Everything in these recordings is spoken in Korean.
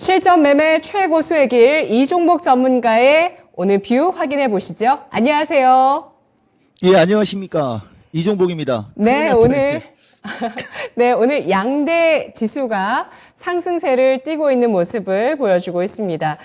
실전 매매 최고 수의 길 이종복 전문가의 오늘 뷰 확인해 보시죠. 안녕하세요. 예, 안녕하십니까. 이종복입니다. 네, 오늘 양대 지수가 상승세를 띠고 있는 모습을 보여주고 있습니다.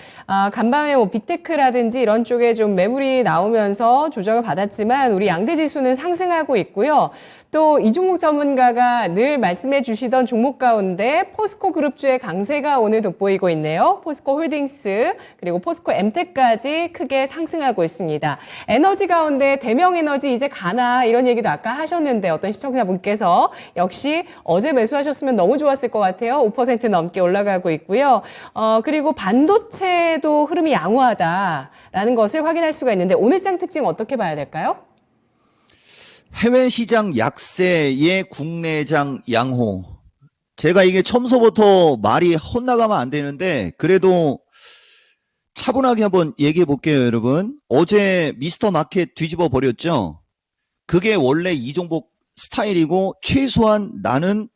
간밤에 빅테크라든지 이런 쪽에 좀 매물이 나오면서 조정을 받았지만 우리 양대 지수는 상승하고 있고요. 또 이종목 전문가가 늘 말씀해 주시던 종목 가운데 포스코 그룹주의 강세가 오늘 돋보이고 있네요. 포스코 홀딩스 그리고 포스코 엠텍까지 크게 상승하고 있습니다. 에너지 가운데 대명에너지 이제 가나 이런 얘기도 아까 하셨는데 어떤 시청자분께서 역시 어제 매수하셨으면 너무 좋았을 것 같아요. 5% 넘게 올라가고 있고요. 그리고 반도체도 흐름이 양호하다라는 것을 확인할 수가 있는데 오늘장 특징 어떻게 봐야 될까요? 해외 시장 약세의 국내장 양호. 제가 이게 처음서부터 말이 헛나가면 안 되는데 그래도 차분하게 한번 얘기해 볼게요, 여러분. 어제 미스터 마켓 뒤집어 버렸죠? 그게 원래 이종복 스타일이고 최소한 나는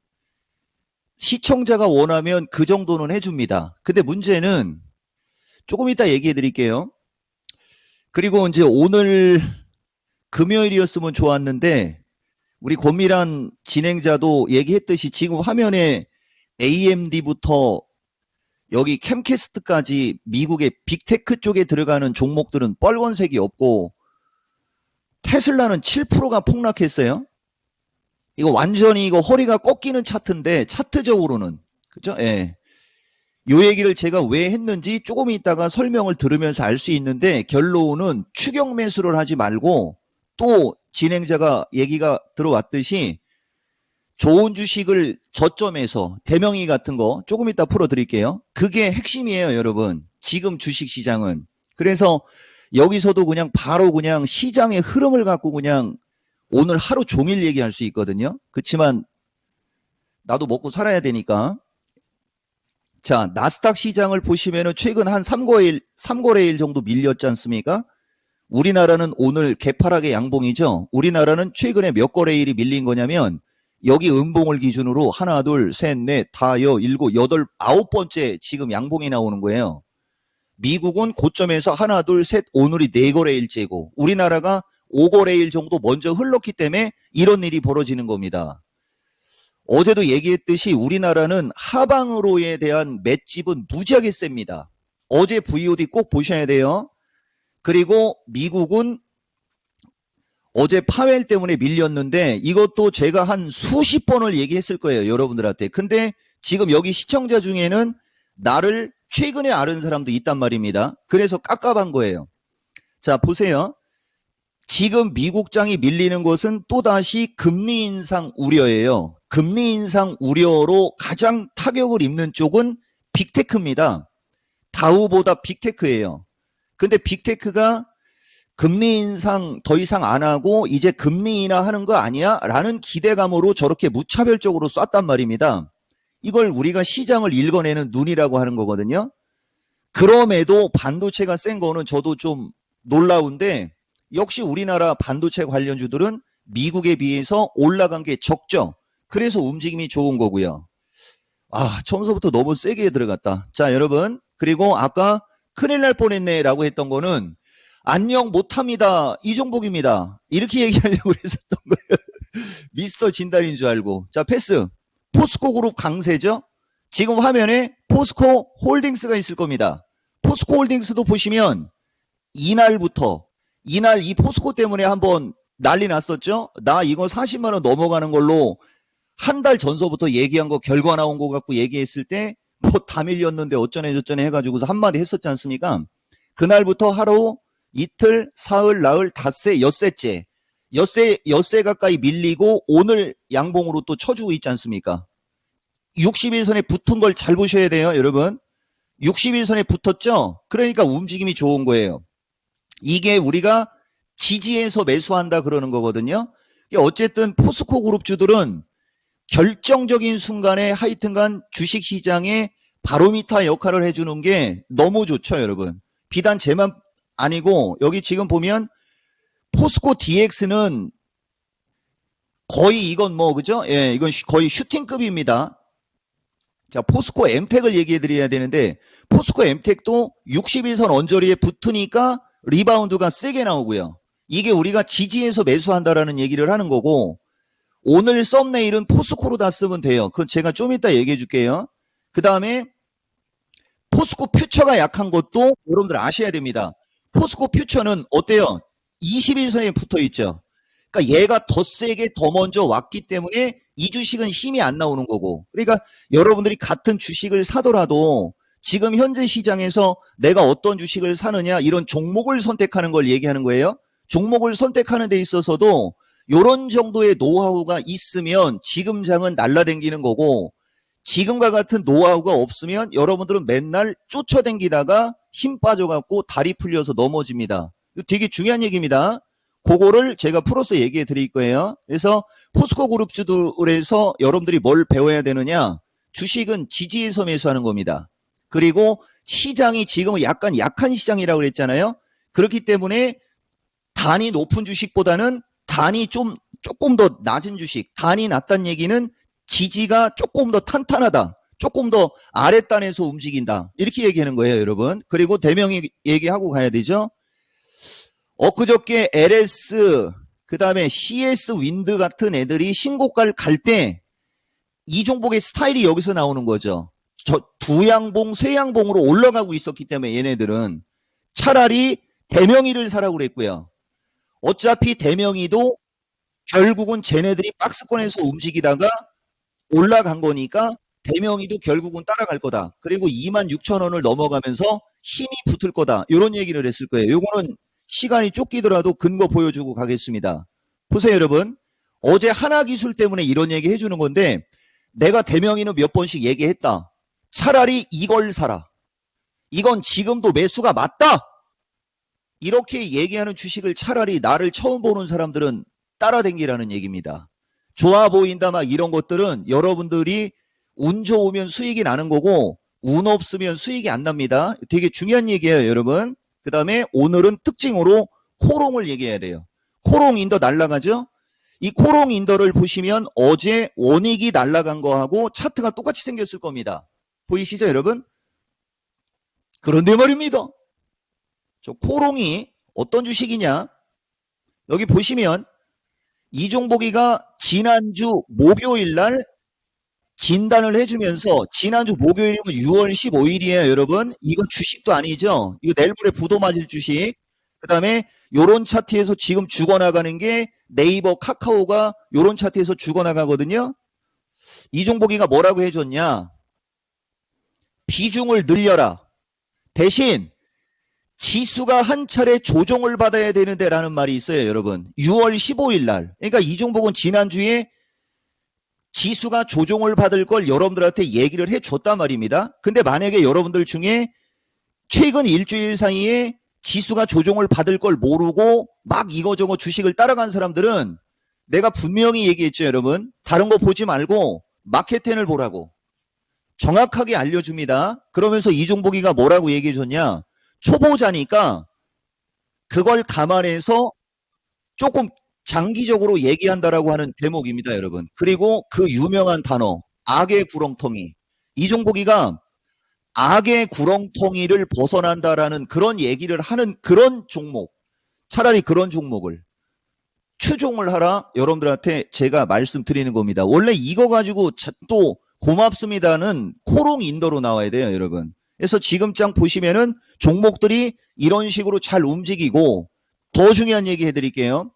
시청자가 원하면 그 정도는 해줍니다. 근데 문제는 조금 이따 얘기해 드릴게요. 그리고 이제 오늘 금요일이었으면 좋았는데 우리 권미란 진행자도 얘기했듯이 지금 화면에 AMD부터 여기 캠캐스트까지 미국의 빅테크 쪽에 들어가는 종목들은 빨간색이 없고 테슬라는 7%가 폭락했어요. 이거 완전히 이거 허리가 꺾이는 차트인데 차트적으로는 그죠? 예. 요 얘기를 제가 왜 했는지 조금 있다가 설명을 들으면서 알 수 있는데 결론은 추격 매수를 하지 말고 또 진행자가 얘기가 들어왔듯이 좋은 주식을 저점에서 대명이 같은 거 조금 이따 풀어드릴게요. 그게 핵심이에요, 여러분. 지금 주식시장은. 그래서 여기서도 그냥 바로 그냥 시장의 흐름을 갖고 그냥 오늘 하루 종일 얘기할 수 있거든요. 그렇지만 나도 먹고 살아야 되니까. 자, 나스닥 시장을 보시면은 최근 한 3거래일 정도 밀렸지 않습니까? 우리나라는 오늘 개파락의 양봉이죠. 우리나라는 최근에 몇 거래일이 밀린 거냐면 여기 음봉을 기준으로 하나, 둘, 셋, 넷, 다, 일곱, 여덟, 9번째 지금 양봉이 나오는 거예요. 미국은 고점에서 하나, 둘, 셋, 오늘이 4거래일째고 우리나라가 5거래일 정도 먼저 흘렀기 때문에 이런 일이 벌어지는 겁니다. 어제도 얘기했듯이 우리나라는 하방으로에 대한 맷집은 무지하게 셉니다. 어제 VOD 꼭 보셔야 돼요. 그리고 미국은 어제 파웰 때문에 밀렸는데 이것도 제가 한 수십 번을 얘기했을 거예요, 여러분들한테. 근데 지금 여기 시청자 중에는 나를 최근에 아는 사람도 있단 말입니다. 그래서 깝깝한 거예요. 자, 보세요. 지금 미국장이 밀리는 것은 또다시 금리 인상 우려예요. 금리 인상 우려로 가장 타격을 입는 쪽은 빅테크입니다. 다우보다 빅테크예요. 근데 빅테크가 금리 인상 더 이상 안 하고 이제 금리 인하하는 거 아니야? 라는 기대감으로 저렇게 무차별적으로 쐈단 말입니다. 이걸 우리가 시장을 읽어내는 눈이라고 하는 거거든요. 그럼에도 반도체가 센 거는 저도 좀 놀라운데 역시 우리나라 반도체 관련주들은 미국에 비해서 올라간 게 적죠. 그래서 움직임이 좋은 거고요. 처음서부터 너무 세게 들어갔다. 자, 여러분. 그리고 아까 큰일 날 뻔했네 라고 했던 거는 안녕 못합니다. 이종복입니다. 이렇게 얘기하려고 했었던 거예요. 미스터 진달인 줄 알고. 자, 패스. 포스코 그룹 강세죠. 지금 화면에 포스코 홀딩스가 있을 겁니다. 포스코 홀딩스도 보시면 이날 이 포스코 때문에 한번 난리 났었죠. 나 이거 40만 원 넘어가는 걸로 한 달 전서부터 얘기한 거 결과 나온 거 갖고 얘기했을 때 뭐 다 밀렸는데 어쩌네 저쩌네 해가지고서 한마디 했었지 않습니까? 그날부터 하루 이틀 사흘 나흘 닷새 엿새째 엿새 가까이 밀리고 오늘 양봉으로 또 쳐주고 있지 않습니까? 60일선에 붙은 걸 잘 보셔야 돼요, 여러분. 60일선에 붙었죠? 그러니까 움직임이 좋은 거예요. 이게 우리가 지지해서 매수한다 그러는 거거든요. 어쨌든 포스코 그룹주들은 결정적인 순간에 하여튼간 주식시장의 바로미터 역할을 해주는 게 너무 좋죠, 여러분. 비단 제만 아니고 여기 지금 보면 포스코 DX는 거의 이건 뭐 그죠? 예, 이건 거의 슈팅급입니다. 자, 포스코 엠텍을 얘기해 드려야 되는데, 포스코 엠텍도 61선 언저리에 붙으니까 리바운드가 세게 나오고요. 이게 우리가 지지해서 매수한다라는 얘기를 하는 거고, 오늘 썸네일은 포스코로 다 쓰면 돼요. 그건 제가 좀 이따 얘기해 줄게요. 그 다음에 포스코 퓨처가 약한 것도 여러분들 아셔야 됩니다. 포스코 퓨처는 어때요? 21선에 붙어 있죠. 그러니까 얘가 더 세게 더 먼저 왔기 때문에 이 주식은 힘이 안 나오는 거고. 그러니까 여러분들이 같은 주식을 사더라도 지금 현재 시장에서 내가 어떤 주식을 사느냐 이런 종목을 선택하는 걸 얘기하는 거예요. 종목을 선택하는 데 있어서도 이런 정도의 노하우가 있으면 지금 장은 날라다니는 거고, 지금과 같은 노하우가 없으면 여러분들은 맨날 쫓아다니다가 힘 빠져갖고 다리 풀려서 넘어집니다. 이거 되게 중요한 얘기입니다. 그거를 제가 풀어서 얘기해 드릴 거예요. 그래서 포스코 그룹주들에서 여러분들이 뭘 배워야 되느냐? 주식은 지지해서 매수하는 겁니다. 그리고 시장이 지금은 약간 약한 시장이라고 그랬잖아요. 그렇기 때문에 단이 높은 주식보다는 단이 조금 더 낮은 주식, 단이 낮다는 얘기는 지지가 조금 더 탄탄하다, 조금 더 아랫단에서 움직인다, 이렇게 얘기하는 거예요, 여러분. 그리고 대명이 얘기하고 가야 되죠. 엊그저께 LS, 그 다음에 CS 윈드 같은 애들이 신고가를 갈 때 이 종목의 스타일이 여기서 나오는 거죠. 두양봉, 쇠양봉으로 올라가고 있었기 때문에 얘네들은 차라리 대명이를 사라고 그랬고요. 어차피 대명이도 결국은 쟤네들이 박스권에서 움직이다가 올라간 거니까 대명이도 결국은 따라갈 거다. 그리고 26,000원을 넘어가면서 힘이 붙을 거다. 이런 얘기를 했을 거예요. 요거는 시간이 쫓기더라도 근거 보여주고 가겠습니다. 보세요, 여러분. 어제 하나기술 때문에 이런 얘기 해주는 건데, 내가 대명이는 몇 번씩 얘기했다. 차라리 이걸 사라. 이건 지금도 매수가 맞다. 이렇게 얘기하는 주식을 차라리 나를 처음 보는 사람들은 따라댕기라는 얘기입니다. 좋아 보인다 막 이런 것들은 여러분들이 운 좋으면 수익이 나는 거고 운 없으면 수익이 안 납니다. 되게 중요한 얘기예요, 여러분. 그 다음에 오늘은 특징으로 코롱을 얘기해야 돼요. 코롱 인더 날라가죠? 이 코롱 인더를 보시면 어제 원익이 날라간 거하고 차트가 똑같이 생겼을 겁니다. 보이시죠, 여러분? 그런데 말입니다. 저 코롱이 어떤 주식이냐? 여기 보시면 이종복이가 지난주 목요일 날 진단을 해주면서, 지난주 목요일이면 6월 15일이에요, 여러분. 이거 주식도 아니죠. 이거 내일 모레 부도 맞을 주식. 그 다음에 요런 차트에서 지금 죽어나가는 게 네이버, 카카오가 요런 차트에서 죽어나가거든요. 이종복이가 뭐라고 해줬냐? 비중을 늘려라. 대신 지수가 한 차례 조정을 받아야 되는데 라는 말이 있어요, 여러분. 6월 15일 날. 그러니까 이종복은 지난주에 지수가 조정을 받을 걸 여러분들한테 얘기를 해줬단 말입니다. 근데 만약에 여러분들 중에 최근 일주일 사이에 지수가 조정을 받을 걸 모르고 막 이거저거 주식을 따라간 사람들은 내가 분명히 얘기했죠, 여러분. 다른 거 보지 말고 마켓텐을 보라고. 정확하게 알려줍니다. 그러면서 이종복이가 뭐라고 얘기해줬냐? 초보자니까 그걸 감안해서 조금 장기적으로 얘기한다라고 하는 대목입니다, 여러분. 그리고 그 유명한 단어, 악의 구렁텅이. 이종복이가 악의 구렁텅이를 벗어난다라는 그런 얘기를 하는 그런 종목, 차라리 그런 종목을 추종을 하라, 여러분들한테 제가 말씀드리는 겁니다. 원래 이거 가지고 또 고맙습니다는 코롱 인더로 나와야 돼요, 여러분. 그래서 지금 장 보시면은 종목들이 이런 식으로 잘 움직이고, 더 중요한 얘기 해드릴게요.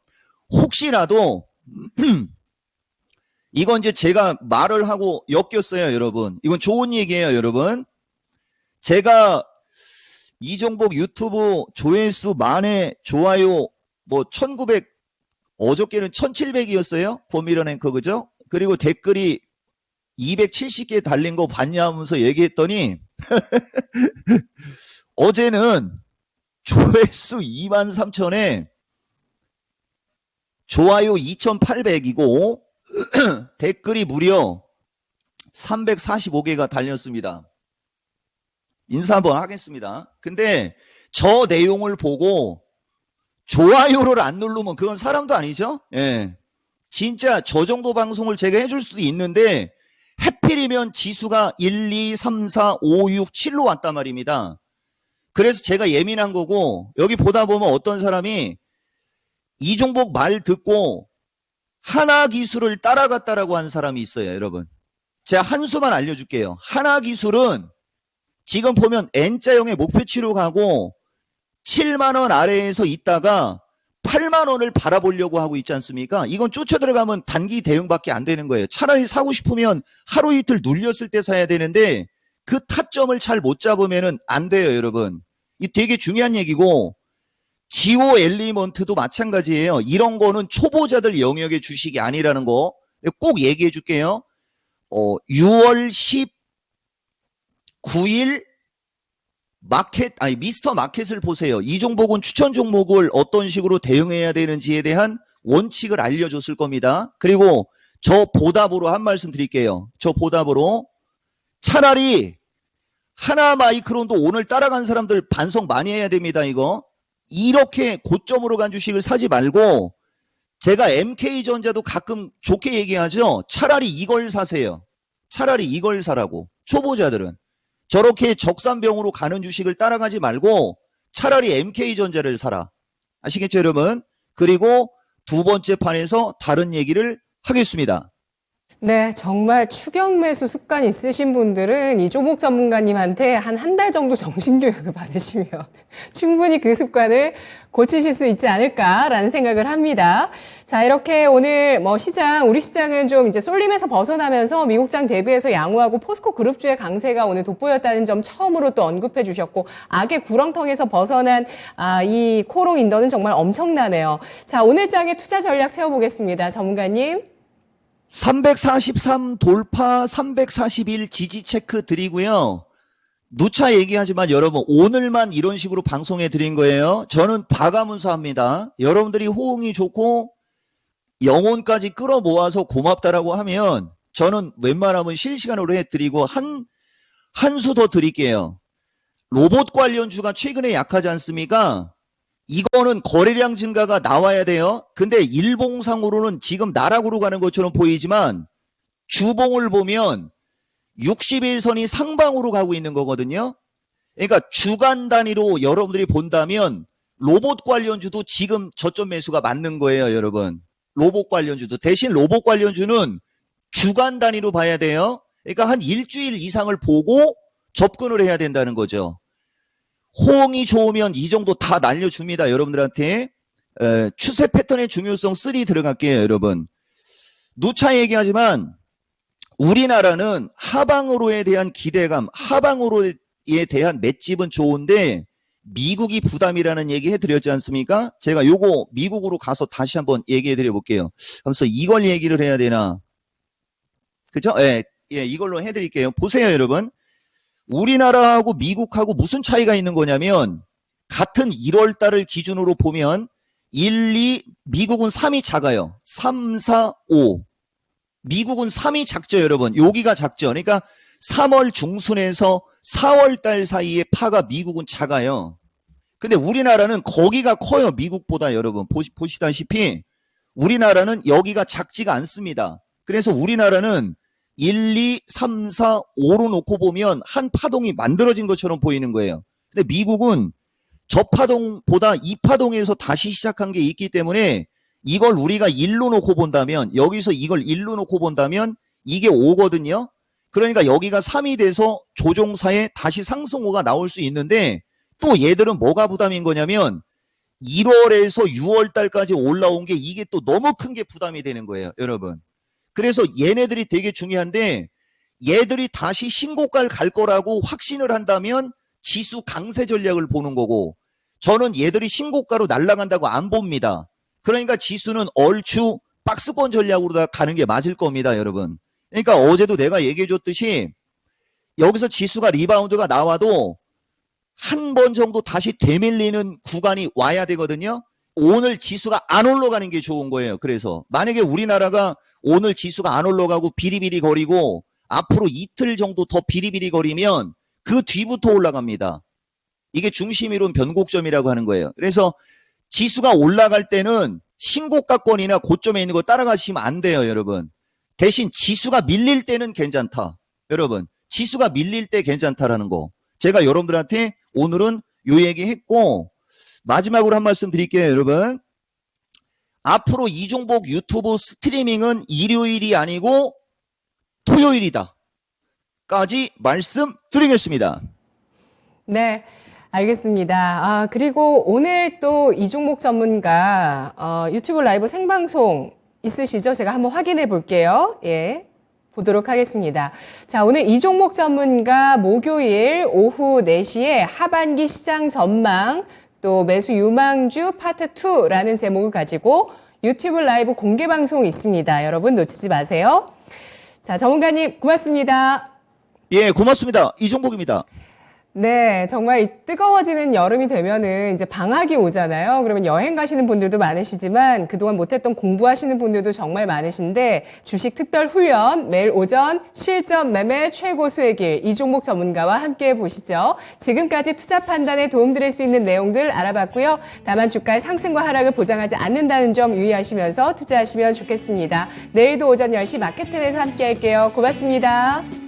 혹시라도 이건 이제 제가 말을 하고 엮였어요, 여러분. 이건 좋은 얘기예요, 여러분. 제가 이종복 유튜브 조회수 만회 좋아요 뭐 1900, 어저께는 1700이었어요. 범위런 앵커, 그죠? 그리고 댓글이 270개 달린 거 봤냐 하면서 얘기했더니 어제는 조회수 23,000에 좋아요 2,800이고 댓글이 무려 345개가 달렸습니다. 인사 한번 하겠습니다. 근데 저 내용을 보고 좋아요를 안 누르면 그건 사람도 아니죠? 예. 진짜 저 정도 방송을 제가 해줄 수도 있는데 하필이면 지수가 1, 2, 3, 4, 5, 6, 7로 왔단 말입니다. 그래서 제가 예민한 거고, 여기 보다 보면 어떤 사람이 이종복 말 듣고 하나기술을 따라갔다라고 하는 사람이 있어요, 여러분. 제가 한 수만 알려줄게요. 하나기술은 지금 보면 N자형의 목표치로 가고 7만 원 아래에서 있다가 8만 원을 바라보려고 하고 있지 않습니까? 이건 쫓아 들어가면 단기 대응밖에 안 되는 거예요. 차라리 사고 싶으면 하루 이틀 눌렸을 때 사야 되는데 그 타점을 잘 못 잡으면 안 돼요, 여러분. 이 되게 중요한 얘기고, 지오 엘리먼트도 마찬가지예요. 이런 거는 초보자들 영역의 주식이 아니라는 거 꼭 얘기해 줄게요. 6월 19일 미스터 마켓을 보세요. 이 종목은 추천 종목을 어떤 식으로 대응해야 되는지에 대한 원칙을 알려줬을 겁니다. 그리고 저 보답으로 한 말씀 드릴게요. 저 보답으로 차라리 하나 마이크론도 오늘 따라간 사람들 반성 많이 해야 됩니다. 이렇게 고점으로 간 주식을 사지 말고, 제가 MK전자도 가끔 좋게 얘기하죠. 차라리 이걸 사세요. 차라리 이걸 사라고. 초보자들은 저렇게 적산병으로 가는 주식을 따라가지 말고 차라리 MK전자를 사라. 아시겠죠, 여러분? 그리고 두 번째 판에서 다른 얘기를 하겠습니다. 네, 정말 추격 매수 습관 있으신 분들은 이종목 전문가님한테 한 달 정도 정신교육을 받으시면 충분히 그 습관을 고치실 수 있지 않을까라는 생각을 합니다. 자, 이렇게 오늘 우리 시장은 좀 이제 쏠림에서 벗어나면서 미국장 대비해서 양호하고 포스코 그룹주의 강세가 오늘 돋보였다는 점 처음으로 또 언급해 주셨고, 악의 구렁텅이에서 벗어난 이 코롱 인더는 정말 엄청나네요. 자, 오늘 장의 투자 전략 세워보겠습니다. 전문가님. 343 돌파, 341 지지 체크 드리고요. 누차 얘기하지만 여러분, 오늘만 이런 식으로 방송해 드린 거예요. 저는 바가문서합니다. 여러분들이 호응이 좋고 영혼까지 끌어모아서 고맙다라고 하면 저는 웬만하면 실시간으로 해드리고 한 수 더 드릴게요. 로봇 관련주가 최근에 약하지 않습니까? 이거는 거래량 증가가 나와야 돼요. 근데 일봉상으로는 지금 나락으로 가는 것처럼 보이지만 주봉을 보면 60일선이 상방으로 가고 있는 거거든요. 그러니까 주간 단위로 여러분들이 본다면 로봇 관련주도 지금 저점 매수가 맞는 거예요, 여러분. 로봇 관련주도. 대신 로봇 관련주는 주간 단위로 봐야 돼요. 그러니까 한 일주일 이상을 보고 접근을 해야 된다는 거죠. 호응이 좋으면 이 정도 다 날려줍니다, 여러분들한테. 추세 패턴의 중요성 3 들어갈게요, 여러분. 누차 얘기하지만 우리나라는 하방으로에 대한 기대감, 하방으로에 대한 맷집은 좋은데 미국이 부담이라는 얘기 해드렸지 않습니까? 제가 요거 미국으로 가서 다시 한번 얘기해드려 볼게요. 그래서 이걸 얘기를 해야 되나? 그죠? 이걸로 해드릴게요. 보세요, 여러분. 우리나라하고 미국하고 무슨 차이가 있는 거냐면, 같은 1월 달을 기준으로 보면 1, 2, 미국은 3이 작아요. 3, 4, 5. 미국은 3이 작죠, 여러분. 여기가 작죠. 그러니까 3월 중순에서 4월 달 사이에 파가 미국은 작아요. 근데 우리나라는 거기가 커요, 미국보다. 여러분 보시다시피 우리나라는 여기가 작지가 않습니다. 그래서 우리나라는 1, 2, 3, 4, 5로 놓고 보면 한 파동이 만들어진 것처럼 보이는 거예요. 근데 미국은 저 파동보다 이 파동에서 다시 시작한 게 있기 때문에 이걸 우리가 1로 놓고 본다면, 여기서 이걸 1로 놓고 본다면 이게 5거든요. 그러니까 여기가 3이 돼서 조종사에 다시 상승호가 나올 수 있는데, 또 얘들은 뭐가 부담인 거냐면 1월에서 6월 달까지 올라온 게 이게 또 너무 큰 게 부담이 되는 거예요, 여러분. 그래서 얘네들이 되게 중요한데, 얘들이 다시 신고가를 갈 거라고 확신을 한다면 지수 강세 전략을 보는 거고, 저는 얘들이 신고가로 날아간다고 안 봅니다. 그러니까 지수는 얼추 박스권 전략으로 가는 게 맞을 겁니다, 여러분. 그러니까 어제도 내가 얘기해 줬듯이 여기서 지수가 리바운드가 나와도 한 번 정도 다시 되밀리는 구간이 와야 되거든요. 오늘 지수가 안 올라가는 게 좋은 거예요. 그래서 만약에 우리나라가 오늘 지수가 안 올라가고 비리비리 거리고 앞으로 이틀 정도 더 비리비리 거리면 그 뒤부터 올라갑니다. 이게 중심이론 변곡점이라고 하는 거예요. 그래서 지수가 올라갈 때는 신고가권이나 고점에 있는 거 따라가시면 안 돼요, 여러분. 대신 지수가 밀릴 때는 괜찮다. 여러분, 지수가 밀릴 때 괜찮다라는 거. 제가 여러분들한테 오늘은 요 얘기 했고, 마지막으로 한 말씀 드릴게요, 여러분. 앞으로 이종복 유튜브 스트리밍은 일요일이 아니고 토요일이다. 까지 말씀드리겠습니다. 네, 알겠습니다. 그리고 오늘 또 이종목 전문가 유튜브 라이브 생방송 있으시죠? 제가 한번 확인해 볼게요. 예. 보도록 하겠습니다. 자, 오늘 이종목 전문가 목요일 오후 4시에 하반기 시장 전망 또 매수 유망주 파트 2라는 제목을 가지고 유튜브 라이브 공개 방송이 있습니다. 여러분 놓치지 마세요. 자, 전문가님 고맙습니다. 예, 고맙습니다. 이종복입니다. 네, 정말 이 뜨거워지는 여름이 되면은 이제 방학이 오잖아요. 그러면 여행 가시는 분들도 많으시지만 그동안 못했던 공부하시는 분들도 정말 많으신데 주식 특별 훈련 매일 오전 실전 매매 최고 수의 길 이종목 전문가와 함께 보시죠. 지금까지 투자 판단에 도움드릴 수 있는 내용들 알아봤고요. 다만 주가의 상승과 하락을 보장하지 않는다는 점 유의하시면서 투자하시면 좋겠습니다. 내일도 오전 10시 마켓텐에서 함께 할게요. 고맙습니다.